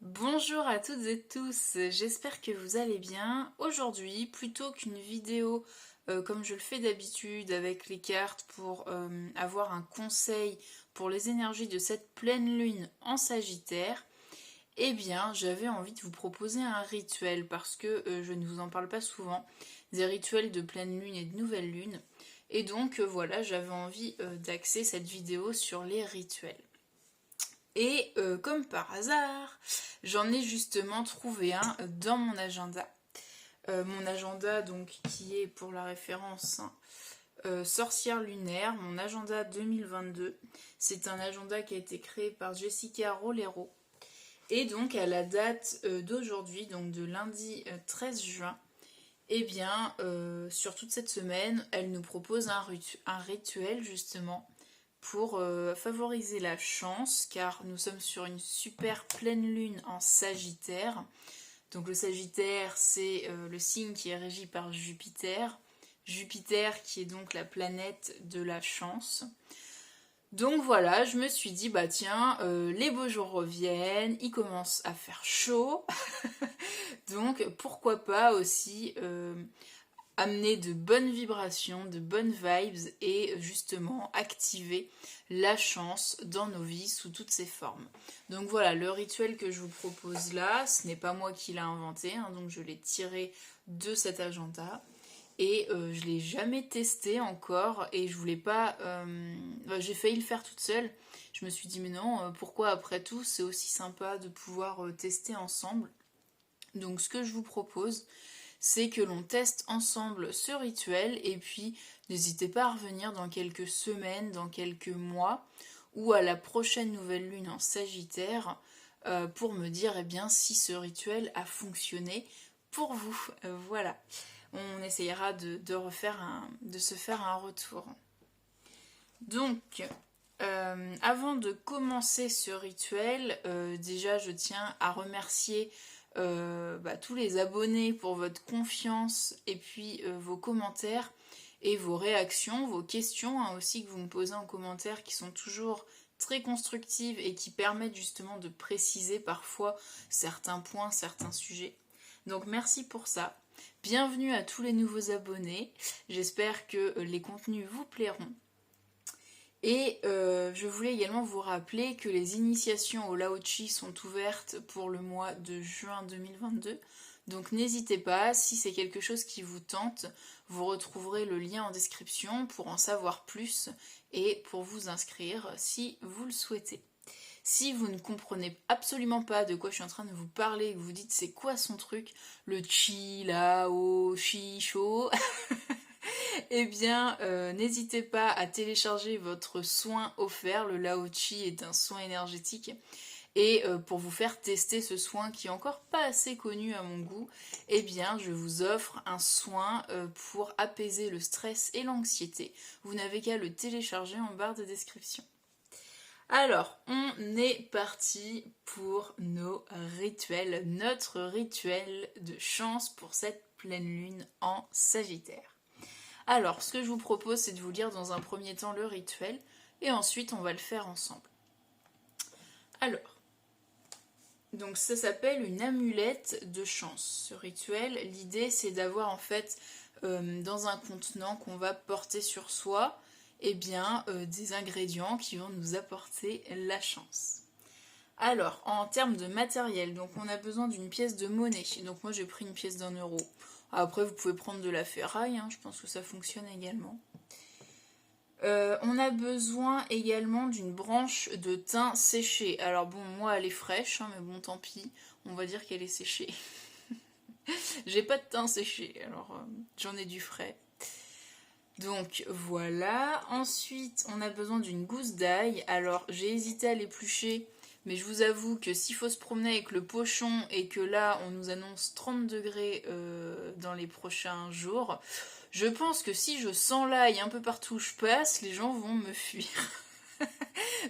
Bonjour à toutes et tous, j'espère que vous allez bien. Aujourd'hui, plutôt qu'une vidéo comme je le fais d'habitude avec les cartes pour avoir un conseil pour les énergies de cette pleine lune en Sagittaire, eh bien j'avais envie de vous proposer un rituel parce que je ne vous en parle pas souvent, des rituels de pleine lune et de nouvelle lune. Et donc voilà, j'avais envie d'axer cette vidéo sur les rituels. Et comme par hasard, j'en ai justement trouvé un dans mon agenda. Mon agenda, donc, qui est pour la référence Sorcière lunaire, mon agenda 2022. C'est un agenda qui a été créé par Jessica Rolero. Et donc, à la date d'aujourd'hui, donc de lundi 13 juin, eh bien, sur toute cette semaine, elle nous propose un rituel justement pour favoriser la chance, car nous sommes sur une super pleine lune en Sagittaire. Donc le Sagittaire, c'est le signe qui est régi par Jupiter. Jupiter qui est donc la planète de la chance. Donc voilà, je me suis dit, bah tiens, les beaux jours reviennent, il commence à faire chaud. Donc pourquoi pas aussi amener de bonnes vibrations, de bonnes vibes et justement activer la chance dans nos vies sous toutes ses formes. Donc voilà, le rituel que je vous propose là, ce n'est pas moi qui l'ai inventé, hein, donc je l'ai tiré de cet agenda. Et je l'ai jamais testé encore et je voulais pas. J'ai failli le faire toute seule. Je me suis dit mais non, pourquoi après tout c'est aussi sympa de pouvoir tester ensemble. Donc ce que je vous propose, c'est que l'on teste ensemble ce rituel et puis n'hésitez pas à revenir dans quelques semaines, dans quelques mois ou à la prochaine nouvelle lune en Sagittaire pour me dire eh bien, si ce rituel a fonctionné pour vous. Voilà, on essayera de se faire un retour. Donc, avant de commencer ce rituel, déjà je tiens à remercier tous les abonnés pour votre confiance et puis vos commentaires et vos réactions, vos questions hein, aussi que vous me posez en commentaire qui sont toujours très constructives et qui permettent justement de préciser parfois certains points, certains sujets. Donc merci pour ça. Bienvenue à tous les nouveaux abonnés. J'espère que les contenus vous plairont. Et je voulais également vous rappeler que les initiations au Lao-Chi sont ouvertes pour le mois de juin 2022. Donc n'hésitez pas, si c'est quelque chose qui vous tente, vous retrouverez le lien en description pour en savoir plus et pour vous inscrire si vous le souhaitez. Si vous ne comprenez absolument pas de quoi je suis en train de vous parler et que vous dites c'est quoi son truc, le chi, lao, chi, sho, eh bien, n'hésitez pas à télécharger votre soin offert. Le Lao Chi est un soin énergétique. Et pour vous faire tester ce soin qui est encore pas assez connu à mon goût, eh bien, je vous offre un soin pour apaiser le stress et l'anxiété. Vous n'avez qu'à le télécharger en barre de description. Alors, on est parti pour nos rituels, notre rituel de chance pour cette pleine lune en Sagittaire. Alors, ce que je vous propose, c'est de vous lire dans un premier temps le rituel, et ensuite on va le faire ensemble. Alors, donc ça s'appelle une amulette de chance. Ce rituel, l'idée c'est d'avoir en fait dans un contenant qu'on va porter sur soi, eh bien des ingrédients qui vont nous apporter la chance. Alors, en termes de matériel, donc on a besoin d'une pièce de monnaie. Donc moi j'ai pris une pièce d'1 euro. Après vous pouvez prendre de la ferraille, hein, je pense que ça fonctionne également. On a besoin également d'une branche de thym séchée. Alors bon, moi elle est fraîche, hein, mais bon tant pis, on va dire qu'elle est séchée. J'ai pas de thym séché, alors j'en ai du frais. Donc voilà, ensuite on a besoin d'une gousse d'ail. Alors j'ai hésité à l'éplucher, mais je vous avoue que s'il faut se promener avec le pochon et que là on nous annonce 30 degrés dans les prochains jours, je pense que si je sens l'ail un peu partout où je passe, les gens vont me fuir.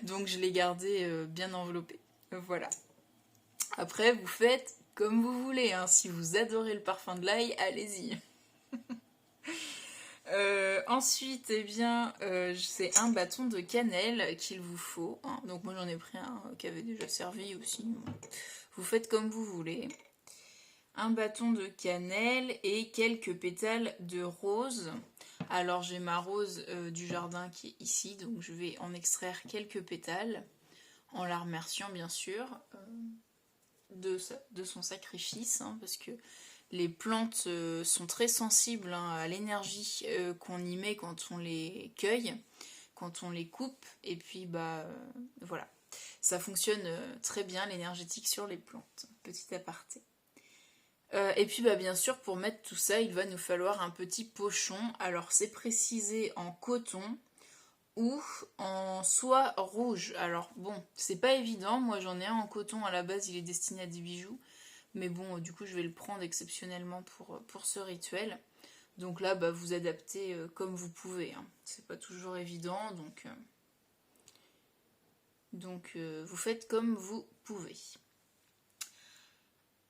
Donc je l'ai gardé bien enveloppé. Voilà. Après vous faites comme vous voulez, hein. Si vous adorez le parfum de l'ail, allez-y. Ensuite, eh bien, c'est un bâton de cannelle qu'il vous faut, hein. Donc moi j'en ai pris un qui avait déjà servi aussi. Vous faites comme vous voulez. Un bâton de cannelle et quelques pétales de rose. Alors j'ai ma rose du jardin qui est ici, donc je vais en extraire quelques pétales, en la remerciant bien sûr de son sacrifice, hein, parce que les plantes sont très sensibles, hein, à l'énergie qu'on y met quand on les cueille, quand on les coupe, et puis voilà. Ça fonctionne très bien l'énergétique sur les plantes. Petit aparté. Et puis bien sûr pour mettre tout ça il va nous falloir un petit pochon. Alors c'est précisé en coton ou en soie rouge. Alors bon c'est pas évident, moi j'en ai un en coton à la base, il est destiné à des bijoux. Mais bon du coup je vais le prendre exceptionnellement pour ce rituel. Donc là vous adaptez comme vous pouvez, hein. C'est pas toujours évident donc vous faites comme vous pouvez.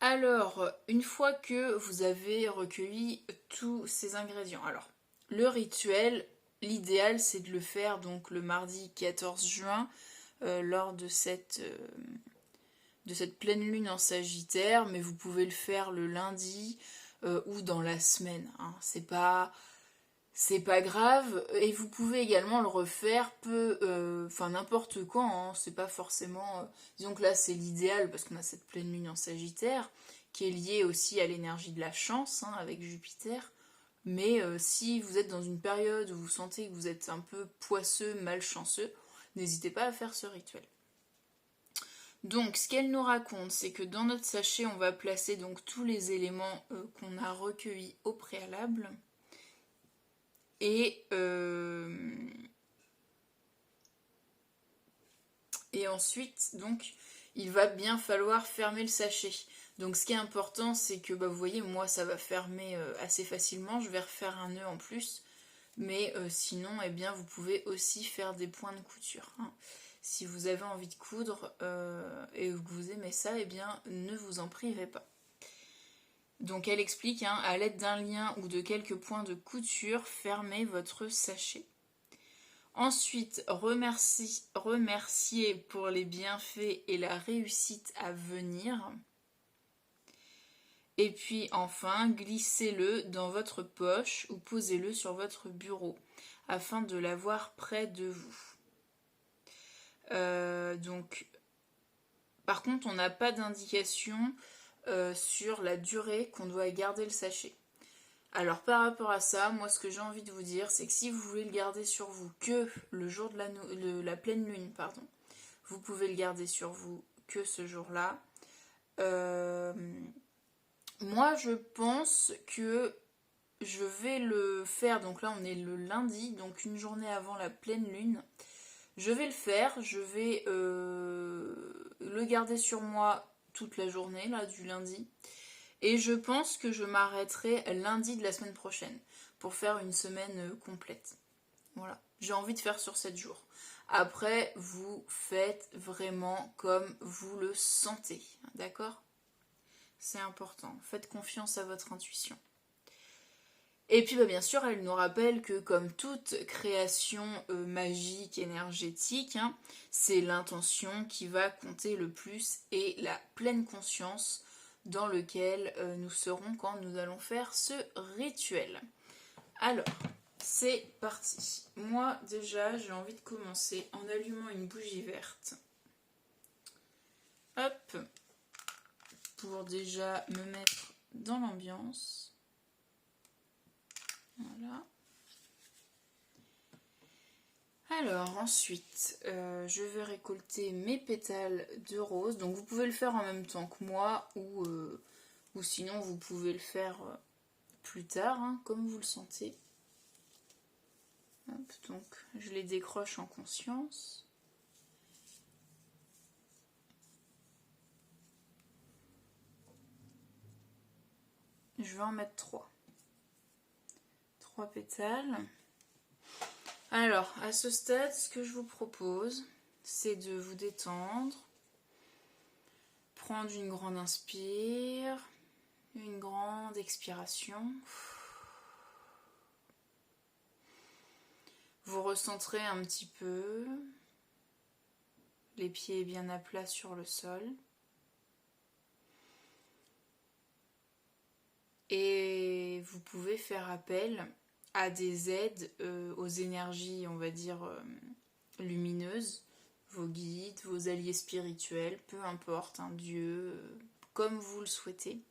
Alors, une fois que vous avez recueilli tous ces ingrédients, alors le rituel, l'idéal c'est de le faire donc le mardi 14 juin lors de cette pleine lune en Sagittaire, mais vous pouvez le faire le lundi ou dans la semaine, hein. C'est pas grave, et vous pouvez également le refaire n'importe quand, hein. C'est pas forcément, disons que là c'est l'idéal parce qu'on a cette pleine lune en Sagittaire qui est liée aussi à l'énergie de la chance, hein, avec Jupiter. Mais si vous êtes dans une période où vous sentez que vous êtes un peu poisseux, malchanceux, n'hésitez pas à faire ce rituel. Donc ce qu'elle nous raconte, c'est que dans notre sachet on va placer donc tous les éléments qu'on a recueillis au préalable. Et ensuite, donc, il va bien falloir fermer le sachet. Donc ce qui est important, c'est que, vous voyez, moi, ça va fermer assez facilement. Je vais refaire un nœud en plus. Mais sinon, eh bien, vous pouvez aussi faire des points de couture, hein. Si vous avez envie de coudre et que vous aimez ça, eh bien, ne vous en privez pas. Donc elle explique, hein, à l'aide d'un lien ou de quelques points de couture, fermez votre sachet. Ensuite, remerciez pour les bienfaits et la réussite à venir. Et puis enfin, glissez-le dans votre poche ou posez-le sur votre bureau afin de l'avoir près de vous. Donc, par contre, on n'a pas d'indication sur la durée qu'on doit garder le sachet. Alors par rapport à ça, moi ce que j'ai envie de vous dire, c'est que si vous voulez le garder sur vous que le jour de la pleine lune, pardon, vous pouvez le garder sur vous que ce jour-là. Moi je pense que je vais le faire, donc là on est le lundi, donc une journée avant la pleine lune. Je vais le faire, je vais le garder sur moi toute la journée là du lundi. Et je pense que je m'arrêterai lundi de la semaine prochaine pour faire une semaine complète. Voilà, j'ai envie de faire sur 7 jours. Après, vous faites vraiment comme vous le sentez, d'accord? C'est important, faites confiance à votre intuition. Et puis bien sûr, elle nous rappelle que comme toute création magique, énergétique, hein, c'est l'intention qui va compter le plus et la pleine conscience dans lequel nous serons quand nous allons faire ce rituel. Alors, c'est parti. Moi déjà, j'ai envie de commencer en allumant une bougie verte. Hop, pour déjà me mettre dans l'ambiance. Voilà. Alors ensuite, je vais récolter mes pétales de rose. Donc vous pouvez le faire en même temps que moi ou sinon vous pouvez le faire plus tard, hein, comme vous le sentez. Hop, donc je les décroche en conscience. Je vais en mettre 3. 3 pétales. Alors, à ce stade, ce que je vous propose, c'est de vous détendre, prendre une grande inspire, une grande expiration. Vous recentrez un petit peu, les pieds bien à plat sur le sol. Et vous pouvez faire appel à des aides aux énergies, on va dire, lumineuses, vos guides, vos alliés spirituels, peu importe, un dieu, comme vous le souhaitez.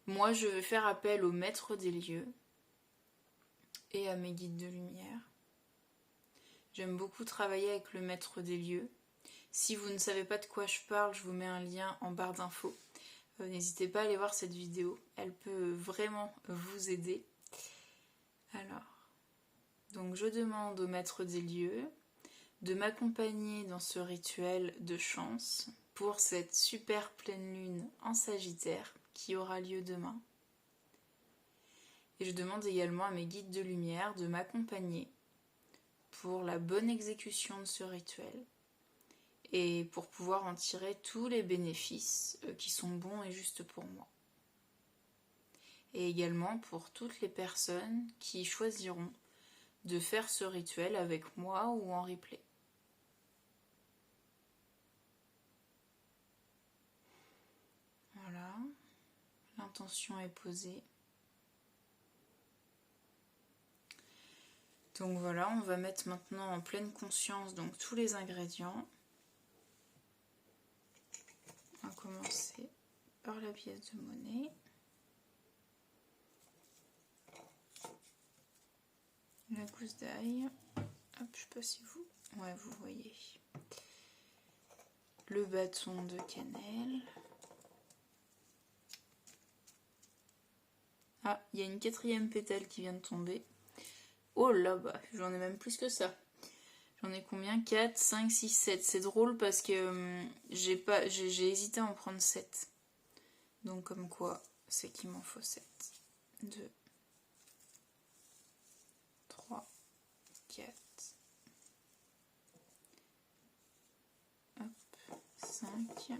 Moi, je vais faire appel au maître des lieux et à mes guides de lumière. J'aime beaucoup travailler avec le maître des lieux. Si vous ne savez pas de quoi je parle, je vous mets un lien en barre d'infos. N'hésitez pas à aller voir cette vidéo, elle peut vraiment vous aider. Alors, donc je demande au maître des lieux de m'accompagner dans ce rituel de chance pour cette super pleine lune en Sagittaire qui aura lieu demain. Et je demande également à mes guides de lumière de m'accompagner pour la bonne exécution de ce rituel et pour pouvoir en tirer tous les bénéfices qui sont bons et justes pour moi. Et également pour toutes les personnes qui choisiront de faire ce rituel avec moi ou en replay. Voilà, l'intention est posée. Donc voilà, on va mettre maintenant en pleine conscience donc tous les ingrédients. On va commencer par la pièce de monnaie. La gousse d'ail. Hop, je sais pas si vous... Ouais, vous voyez. Le bâton de cannelle. Ah, il y a une 4e pétale qui vient de tomber. Oh là, bah, j'en ai même plus que ça. J'en ai combien? 4, 5, 6, 7. C'est drôle parce que j'ai hésité à en prendre 7. Donc comme quoi, c'est qu'il m'en faut 7. 2, 3, 4. Hop, 5,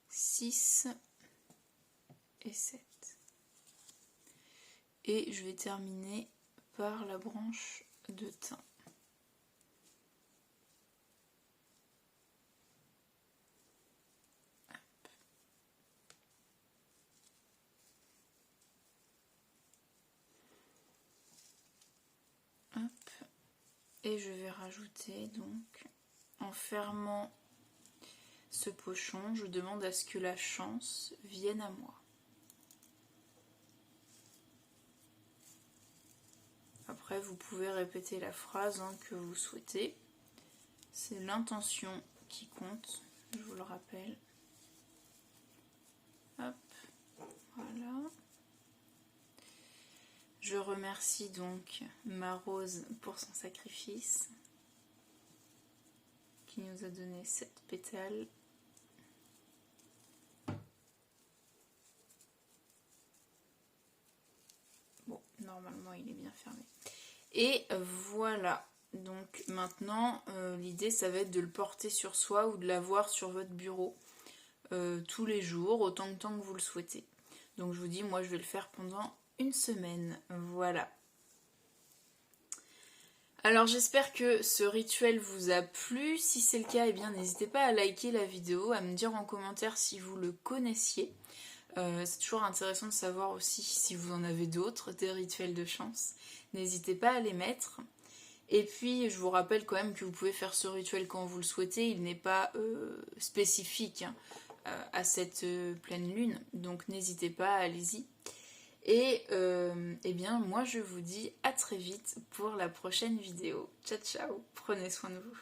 6 et 7. Et je vais terminer par la branche de thym. Hop. Et je vais rajouter donc, en fermant ce pochon, je demande à ce que la chance vienne à moi. Après, vous pouvez répéter la phrase que vous souhaitez. C'est l'intention qui compte, je vous le rappelle. Hop, voilà. Je remercie donc ma rose pour son sacrifice, qui nous a donné 7 pétales. Bon, normalement il est bien fermé. Et voilà, donc maintenant l'idée ça va être de le porter sur soi ou de l'avoir sur votre bureau tous les jours, autant de temps que vous le souhaitez. Donc je vous dis, moi je vais le faire pendant une semaine, voilà. Alors j'espère que ce rituel vous a plu, si c'est le cas, eh bien n'hésitez pas à liker la vidéo, à me dire en commentaire si vous le connaissiez. C'est toujours intéressant de savoir aussi si vous en avez d'autres, des rituels de chance. N'hésitez pas à les mettre. Et puis je vous rappelle quand même que vous pouvez faire ce rituel quand vous le souhaitez, il n'est pas spécifique à cette pleine lune, donc n'hésitez pas, allez-y. Et eh bien moi je vous dis à très vite pour la prochaine vidéo. Ciao ciao, prenez soin de vous.